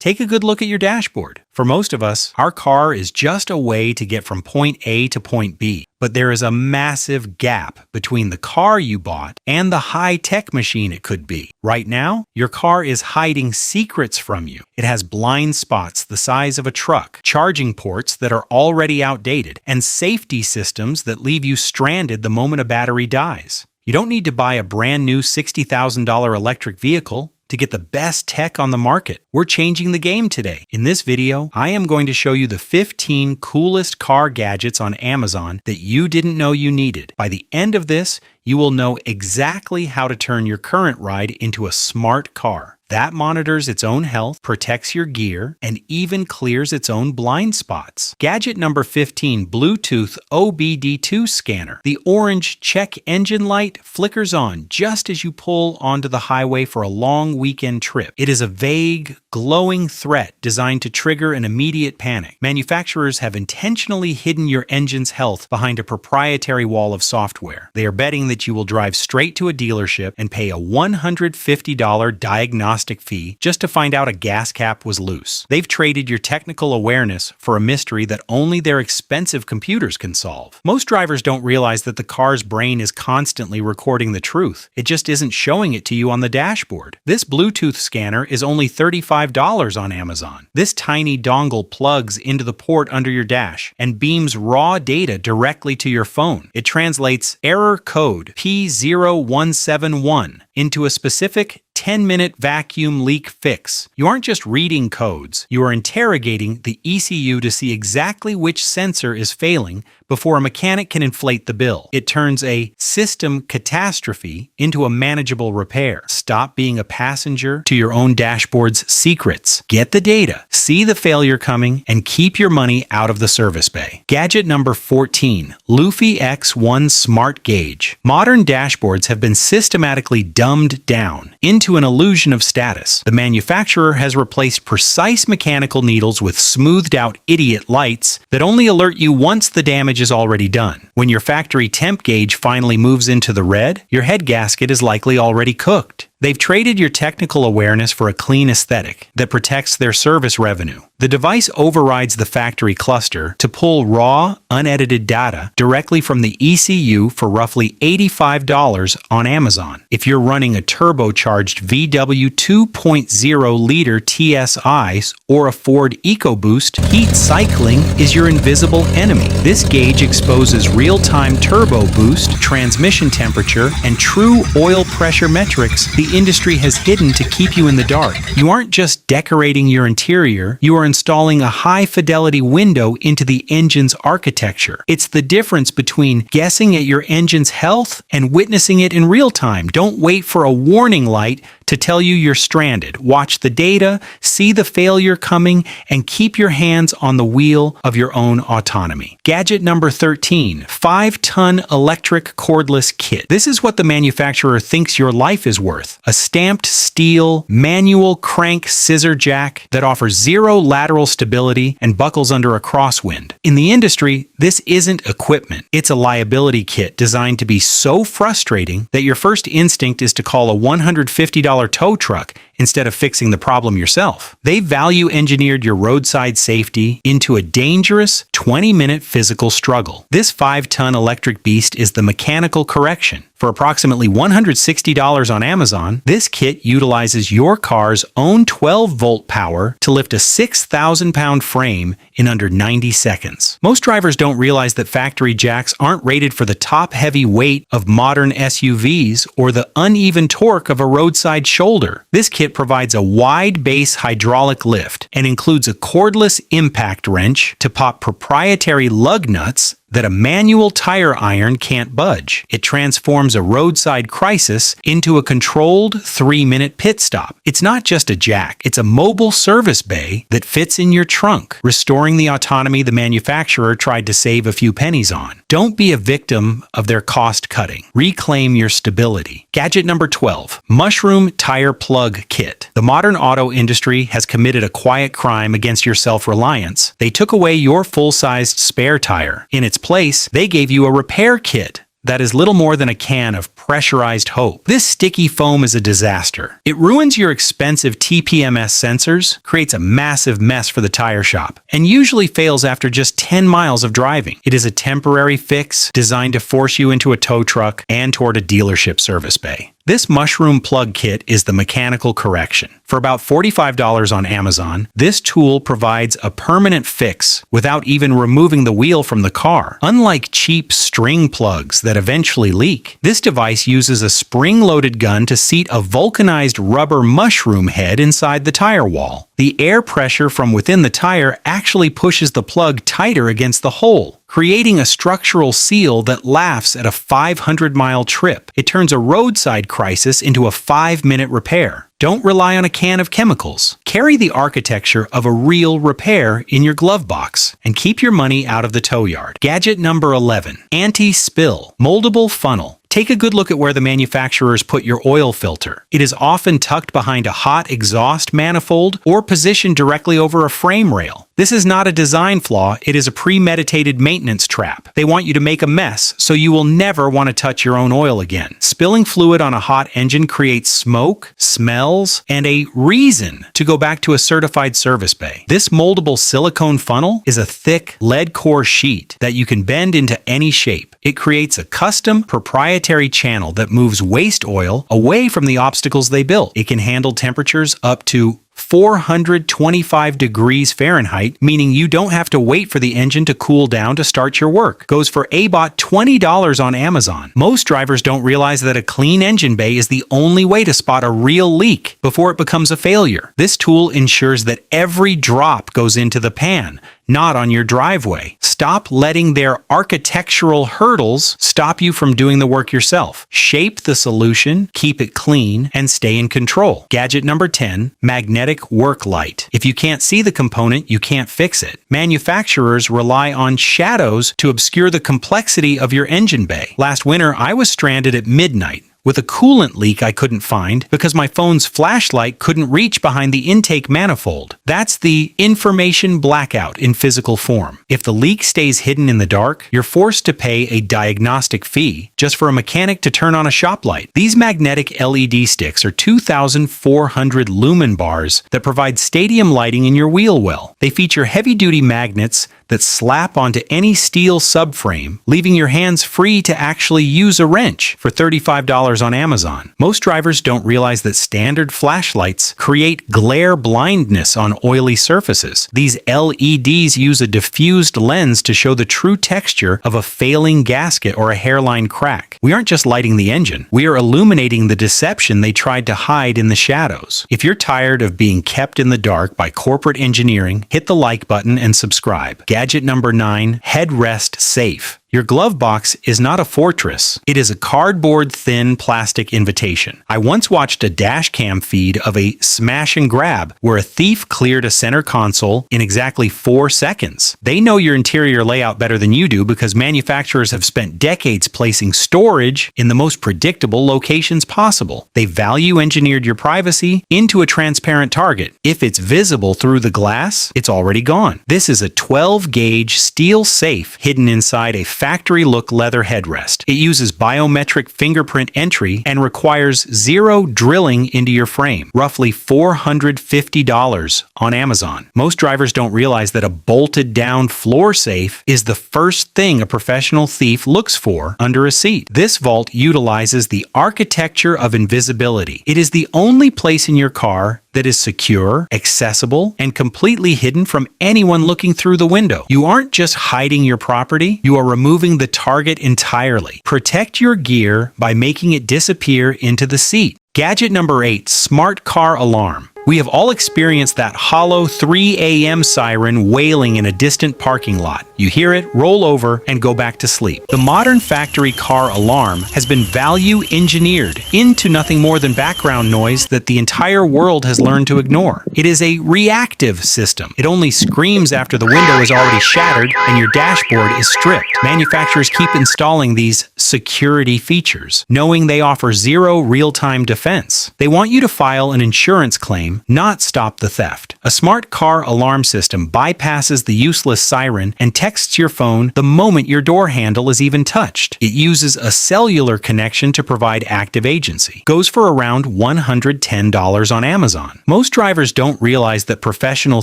Take a good look at your dashboard. For most of us, our car is just a way to get from point A to point B. But there is a massive gap between the car you bought and the high-tech machine it could be. Right now, your car is hiding secrets from you. It has blind spots the size of a truck, charging ports that are already outdated, and safety systems that leave you stranded the moment a battery dies. You don't need to buy a brand new $60,000 electric vehicle to get the best tech on the market. We're changing the game today. In this video, I am going to show you the 15 coolest car gadgets on Amazon that you didn't know you needed. By the end of this, you will know exactly how to turn your current ride into a smart car that monitors its own health, protects your gear, and even clears its own blind spots. Gadget number 15, Bluetooth OBD2 scanner. The orange check engine light flickers on just as you pull onto the highway for a long weekend trip. It is a vague, glowing threat designed to trigger an immediate panic. Manufacturers have intentionally hidden your engine's health behind a proprietary wall of software. They are betting that you will drive straight to a dealership and pay a $150 diagnostic fee just to find out a gas cap was loose. They've traded your technical awareness for a mystery that only their expensive computers can solve. Most drivers don't realize that the car's brain is constantly recording the truth. It just isn't showing it to you on the dashboard. This Bluetooth scanner is only $35 on Amazon. This tiny dongle plugs into the port under your dash and beams raw data directly to your phone. It translates error code P0171 into a specific 10-minute vacuum leak fix. You aren't just reading codes, you are interrogating the ECU to see exactly which sensor is failing before a mechanic can inflate the bill. It turns a system catastrophe into a manageable repair. Stop being a passenger to your own dashboard's secrets. Get the data, see the failure coming, and keep your money out of the service bay. Gadget number 14, Luffy X1 Smart Gauge. Modern dashboards have been systematically dumbed down into an illusion of status. The manufacturer has replaced precise mechanical needles with smoothed out idiot lights that only alert you once the damage is already done. When your factory temp gauge finally moves into the red, your head gasket is likely already cooked. They've traded your technical awareness for a clean aesthetic that protects their service revenue. The device overrides the factory cluster to pull raw, unedited data directly from the ECU for roughly $85 on Amazon. If you're running a turbocharged VW 2.0-liter TSI or a Ford EcoBoost, heat cycling is your invisible enemy. This gauge exposes real-time turbo boost, transmission temperature, and true oil pressure metrics the industry has hidden to keep you in the dark. You aren't just decorating your interior, you are installing a high-fidelity window into the engine's architecture. It's the difference between guessing at your engine's health and witnessing it in real time. Don't wait for a warning light to tell you you're stranded. Watch the data, see the failure coming, and keep your hands on the wheel of your own autonomy. Gadget number 13, 5-ton electric cordless kit. This is what the manufacturer thinks your life is worth. A stamped steel, manual crank scissor jack that offers zero lateral stability and buckles under a crosswind. In the industry, this isn't equipment. It's a liability kit designed to be so frustrating that your first instinct is to call a $150 tow truck instead of fixing the problem yourself. They value engineered your roadside safety into a dangerous 20-minute physical struggle. This 5-ton electric beast is the mechanical correction. For approximately $160 on Amazon, this kit utilizes your car's own 12-volt power to lift a 6,000-pound frame in under 90 seconds. Most drivers don't realize that factory jacks aren't rated for the top-heavy weight of modern SUVs or the uneven torque of a roadside shoulder. This kit provides a wide base hydraulic lift and includes a cordless impact wrench to pop proprietary lug nuts that a manual tire iron can't budge. It transforms a roadside crisis into a controlled 3-minute pit stop. It's not just a jack, it's a mobile service bay that fits in your trunk, restoring the autonomy the manufacturer tried to save a few pennies on. Don't be a victim of their cost cutting. Reclaim your stability. Gadget number 12, Mushroom Tire Plug Kit. The modern auto industry has committed a quiet crime against your self-reliance. They took away your full-sized spare tire. In its place, they gave you a repair kit that is little more than a can of pressurized hope. This sticky foam is a disaster. It ruins your expensive TPMS sensors, creates a massive mess for the tire shop, and usually fails after just 10 miles of driving. It is a temporary fix designed to force you into a tow truck and toward a dealership service bay. This mushroom plug kit is the mechanical correction. For about $45 on Amazon, this tool provides a permanent fix without even removing the wheel from the car. Unlike cheap string plugs that eventually leak, this device uses a spring-loaded gun to seat a vulcanized rubber mushroom head inside the tire wall. The air pressure from within the tire actually pushes the plug tighter against the hole, creating a structural seal that laughs at a 500-mile trip. It turns a roadside crisis into a 5-minute repair. Don't rely on a can of chemicals. Carry the architecture of a real repair in your glove box and keep your money out of the tow yard. Gadget number 11. Anti-spill moldable funnel. Take a good look at where the manufacturers put your oil filter. It is often tucked behind a hot exhaust manifold or positioned directly over a frame rail. This is not a design flaw, it is a premeditated maintenance trap. They want you to make a mess, so you will never want to touch your own oil again. Spilling fluid on a hot engine creates smoke, smells, and a reason to go back to a certified service bay. This moldable silicone funnel is a thick lead core sheet that you can bend into any shape. It creates a custom, proprietary channel that moves waste oil away from the obstacles they built. It can handle temperatures up to 425 degrees Fahrenheit, meaning you don't have to wait for the engine to cool down to start your work. Goes for about $20 on Amazon. Most drivers don't realize that a clean engine bay is the only way to spot a real leak before it becomes a failure. This tool ensures that every drop goes into the pan, not on your driveway. Stop letting their architectural hurdles stop you from doing the work yourself. Shape the solution, keep it clean, and stay in control. Gadget number 10, magnetic work light. If you can't see the component, you can't fix it. Manufacturers rely on shadows to obscure the complexity of your engine bay. Last winter, I was stranded at midnight with a coolant leak I couldn't find because my phone's flashlight couldn't reach behind the intake manifold. That's the information blackout in physical form. If the leak stays hidden in the dark, you're forced to pay a diagnostic fee just for a mechanic to turn on a shop light. These magnetic LED sticks are 2,400 lumen bars that provide stadium lighting in your wheel well. They feature heavy-duty magnets that slap onto any steel subframe, leaving your hands free to actually use a wrench for $35 on Amazon. Most drivers don't realize that standard flashlights create glare blindness on oily surfaces. These LEDs use a diffused lens to show the true texture of a failing gasket or a hairline crack. We aren't just lighting the engine, we are illuminating the deception they tried to hide in the shadows. If you're tired of being kept in the dark by corporate engineering, hit the like button and subscribe. Gadget number 9, headrest safe. Your glove box is not a fortress. It is a cardboard-thin plastic invitation. I once watched a dash cam feed of a smash and grab where a thief cleared a center console in exactly 4 seconds. They know your interior layout better than you do because manufacturers have spent decades placing storage in the most predictable locations possible. They value engineered your privacy into a transparent target. If it's visible through the glass, it's already gone. This is a 12-gauge steel safe hidden inside a factory-look leather headrest. It uses biometric fingerprint entry and requires zero drilling into your frame. Roughly $450 on Amazon. Most drivers don't realize that a bolted-down floor safe is the first thing a professional thief looks for under a seat. This vault utilizes the architecture of invisibility. It is the only place in your car that is secure, accessible, and completely hidden from anyone looking through the window. You aren't just hiding your property, you are removing the target entirely. Protect your gear by making it disappear into the seat. Gadget number 8, smart car alarm. We have all experienced that hollow 3 a.m. siren wailing in a distant parking lot. You hear it, roll over, and go back to sleep. The modern factory car alarm has been value engineered into nothing more than background noise that the entire world has learned to ignore. It is a reactive system. It only screams after the window is already shattered and your dashboard is stripped. Manufacturers keep installing these security features, knowing they offer zero real-time defense. They want you to file an insurance claim, not stop the theft. A smart car alarm system bypasses the useless siren and texts your phone the moment your door handle is even touched. It uses a cellular connection to provide active agency. Goes for around $110 on Amazon. Most drivers don't realize that professional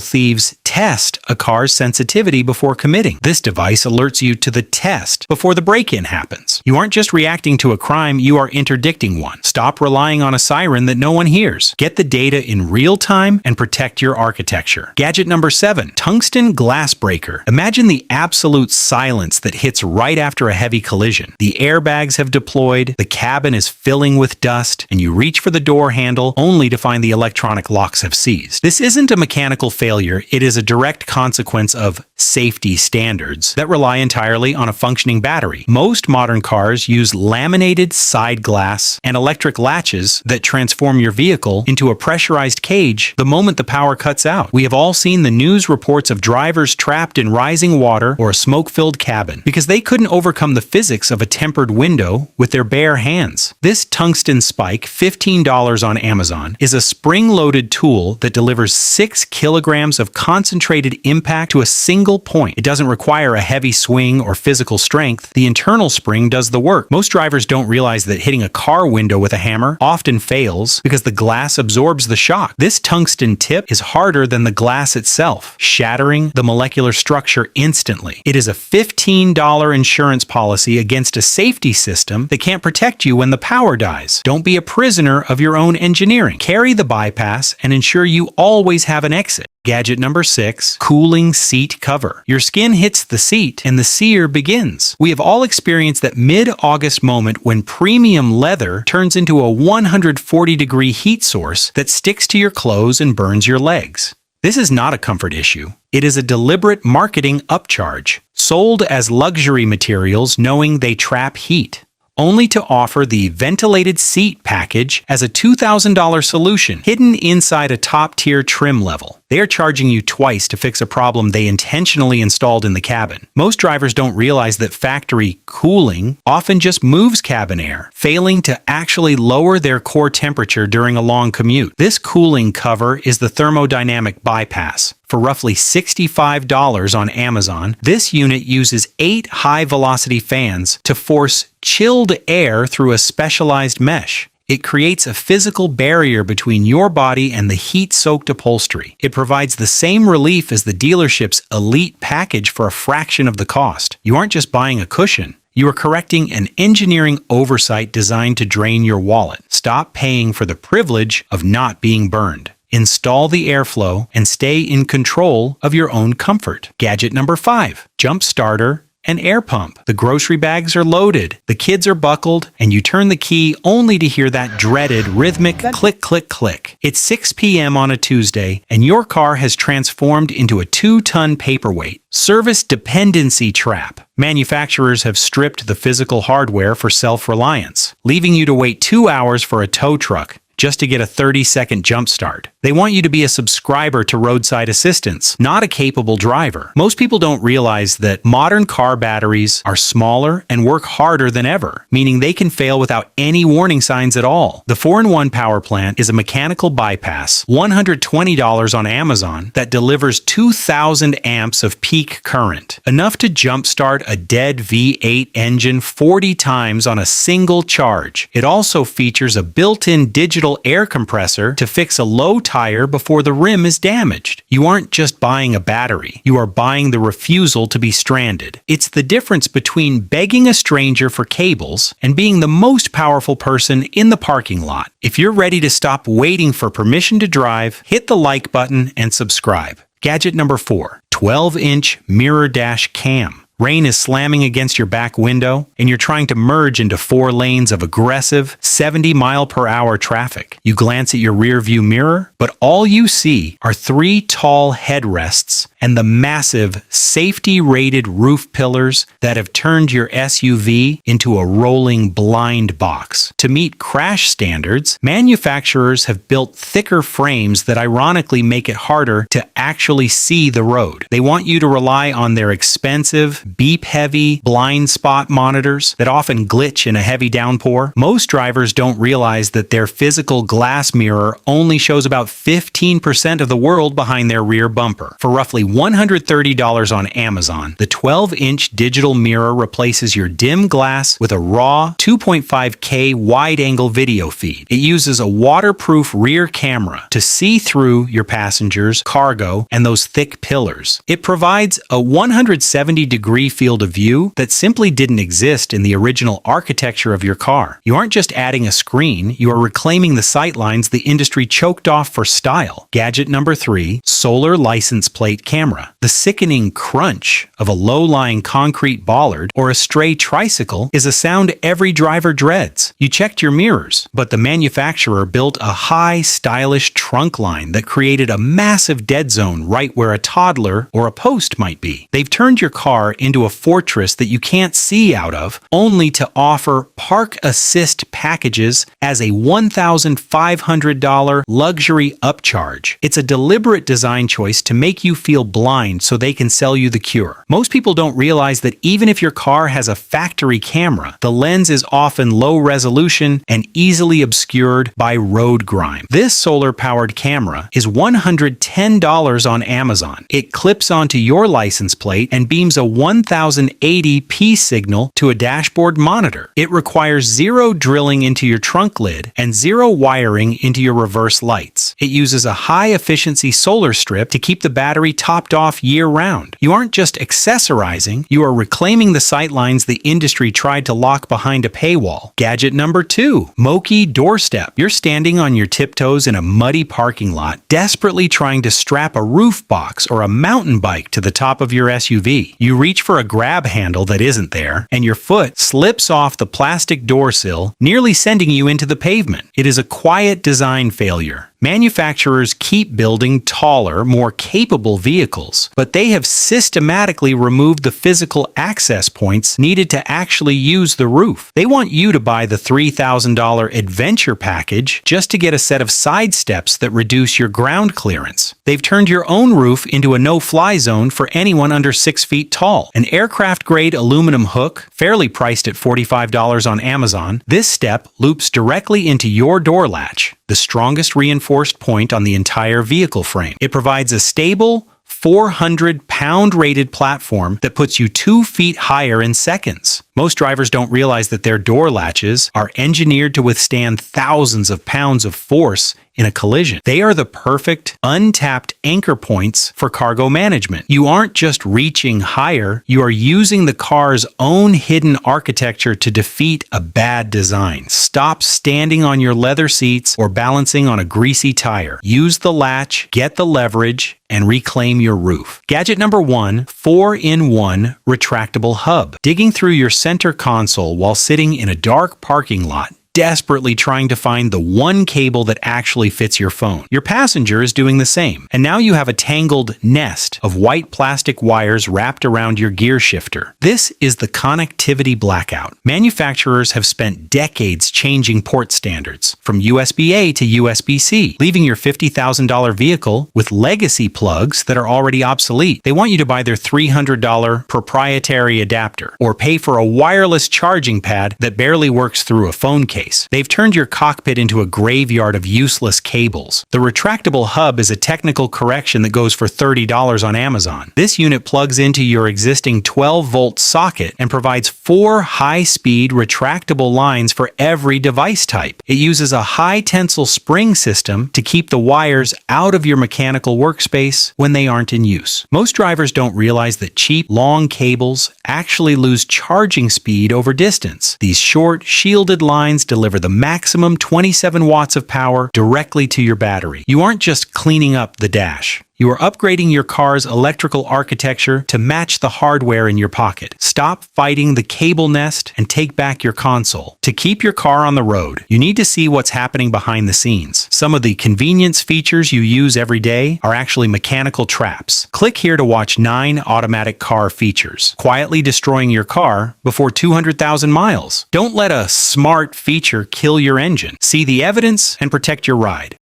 thieves test a car's sensitivity before committing. This device alerts you to the test before the break-in happens. You aren't just reacting to a crime, you are interdicting one. Stop relying on a siren that no one hears. Get the data in real time and protect your architecture. Gadget number 7, tungsten glass breaker. Imagine the absolute silence that hits right after a heavy collision. The airbags have deployed, the cabin is filling with dust, and you reach for the door handle only to find the electronic locks have seized. This isn't a mechanical failure, it is a direct consequence of safety standards that rely entirely on a functioning battery. Most modern cars use laminated side glass and electric latches that transform your vehicle into a pressurized cage the moment the power cuts out. We have all seen the news reports of drivers trapped in rising water or a smoke-filled cabin because they couldn't overcome the physics of a tempered window with their bare hands. This tungsten spike, $15 on Amazon, is a spring-loaded tool that delivers 6 kilograms of concentrated impact to a single point. It doesn't require a heavy swing or physical strength. The internal spring does the work. Most drivers don't realize that hitting a car window with a hammer often fails because the glass absorbs the shock. This tungsten tip is harder than the glass itself, shattering the molecular structure instantly. It is a $15 insurance policy against a safety system that can't protect you when the power dies. Don't be a prisoner of your own engineering. Carry the bypass and ensure you always have an exit. Gadget number 6, cooling seat cover. Your skin hits the seat and the sear begins. We have all experienced that mid-August moment when premium leather turns into a 140-degree heat source that sticks to your clothes and burns your legs. This is not a comfort issue. It is a deliberate marketing upcharge, sold as luxury materials knowing they trap heat, only to offer the ventilated seat package as a $2,000 solution hidden inside a top-tier trim level. They are charging you twice to fix a problem they intentionally installed in the cabin. Most drivers don't realize that factory cooling often just moves cabin air, failing to actually lower their core temperature during a long commute. This cooling cover is the thermodynamic bypass. For roughly $65 on Amazon, this unit uses 8 high-velocity fans to force chilled air through a specialized mesh. It creates a physical barrier between your body and the heat-soaked upholstery. It provides the same relief as the dealership's elite package for a fraction of the cost. You aren't just buying a cushion. You are correcting an engineering oversight designed to drain your wallet. Stop paying for the privilege of not being burned. Install the airflow and stay in control of your own comfort. Gadget number 5, jump starter and air pump. The grocery bags are loaded, the kids are buckled, and you turn the key only to hear that dreaded rhythmic click, click, click. It's 6 p.m. on a Tuesday, and your car has transformed into a 2-ton paperweight. Service dependency trap. Manufacturers have stripped the physical hardware for self-reliance, leaving you to wait 2 hours for a tow truck just to get a 30-second jump start. They want you to be a subscriber to roadside assistance, not a capable driver. Most people don't realize that modern car batteries are smaller and work harder than ever, meaning they can fail without any warning signs at all. The 4-in-1 power plant is a mechanical bypass, $120 on Amazon, that delivers 2,000 amps of peak current, enough to jumpstart a dead V8 engine 40 times on a single charge. It also features a built-in digital air compressor to fix a low tire before the rim is damaged. You aren't just buying a battery, you are buying the refusal to be stranded. It's the difference between begging a stranger for cables and being the most powerful person in the parking lot. If you're ready to stop waiting for permission to drive, hit the like button and subscribe. Gadget number 4, 12-inch mirror dash cam. Rain is slamming against your back window, and you're trying to merge into 4 lanes of aggressive 70-mile-per-hour traffic. You glance at your rearview mirror, but all you see are 3 tall headrests and the massive safety-rated roof pillars that have turned your SUV into a rolling blind box. To meet crash standards, manufacturers have built thicker frames that ironically make it harder to actually see the road. They want you to rely on their expensive, beep-heavy blind spot monitors that often glitch in a heavy downpour? Most drivers don't realize that their physical glass mirror only shows about 15% of the world behind their rear bumper. For roughly $130 on Amazon, the 12-inch digital mirror replaces your dim glass with a raw 2.5K wide-angle video feed. It uses a waterproof rear camera to see through your passengers, cargo, and those thick pillars. It provides a 170-degree field of view that simply didn't exist in the original architecture of your car. You aren't just adding a screen, you are reclaiming the sightlines the industry choked off for style. Gadget number 3, solar license plate camera. The sickening crunch of a low-lying concrete bollard or a stray tricycle is a sound every driver dreads. You checked your mirrors, but the manufacturer built a high, stylish trunk line that created a massive dead zone right where a toddler or a post might be. They've turned your car into a fortress that you can't see out of, only to offer park assist packages as a $1,500 luxury upcharge. It's a deliberate design choice to make you feel blind so they can sell you the cure. Most people don't realize that even if your car has a factory camera, the lens is often low resolution and easily obscured by road grime. This solar-powered camera is $110 on Amazon. It clips onto your license plate and beams a 1080p signal to a dashboard monitor. It requires zero drilling into your trunk lid and zero wiring into your reverse lights. It uses a high-efficiency solar strip to keep the battery topped off year-round. You aren't just accessorizing, you are reclaiming the sightlines the industry tried to lock behind a paywall. Gadget number 2, Moki Doorstep. You're standing on your tiptoes in a muddy parking lot, desperately trying to strap a roof box or a mountain bike to the top of your SUV. You reach for a grab handle that isn't there, and your foot slips off the plastic door sill, nearly sending you into the pavement. It is a quiet design failure. Manufacturers keep building taller, more capable vehicles, but they have systematically removed the physical access points needed to actually use the roof. They want you to buy the $3,000 adventure package just to get a set of side steps that reduce your ground clearance. They've turned your own roof into a no-fly zone for anyone under 6 feet tall. An aircraft-grade aluminum hook, fairly priced at $45 on Amazon, this step loops directly into your door latch, the strongest reinforced point on the entire vehicle frame. It provides a stable, 400-pound rated platform that puts you 2 feet higher in seconds. Most drivers don't realize that their door latches are engineered to withstand thousands of pounds of force in a collision. They are the perfect, untapped anchor points for cargo management. You aren't just reaching higher, you are using the car's own hidden architecture to defeat a bad design. Stop standing on your leather seats or balancing on a greasy tire. Use the latch, get the leverage, and reclaim your roof. Gadget number 1, 4-in-1 retractable hub. Digging through your center console while sitting in a dark parking lot, desperately trying to find the one cable that actually fits your phone. Your passenger is doing the same, and now you have a tangled nest of white plastic wires wrapped around your gear shifter. This is the connectivity blackout. Manufacturers have spent decades changing port standards, from USB-A to USB-C, leaving your $50,000 vehicle with legacy plugs that are already obsolete. They want you to buy their $300 proprietary adapter, or pay for a wireless charging pad that barely works through a phone case. They've turned your cockpit into a graveyard of useless cables. The retractable hub is a technical correction that goes for $30 on Amazon. This unit plugs into your existing 12-volt socket and provides 4 high-speed retractable lines for every device type. It uses a high-tensile spring system to keep the wires out of your mechanical workspace when they aren't in use. Most drivers don't realize that cheap, long cables actually lose charging speed over distance. These short, shielded lines deliver the maximum 27 watts of power directly to your battery. You aren't just cleaning up the dash. You are upgrading your car's electrical architecture to match the hardware in your pocket. Stop fighting the cable nest and take back your console. To keep your car on the road, you need to see what's happening behind the scenes. Some of the convenience features you use every day are actually mechanical traps. Click here to watch 9 automatic car features, quietly destroying your car before 200,000 miles. Don't let a smart feature kill your engine. See the evidence and protect your ride.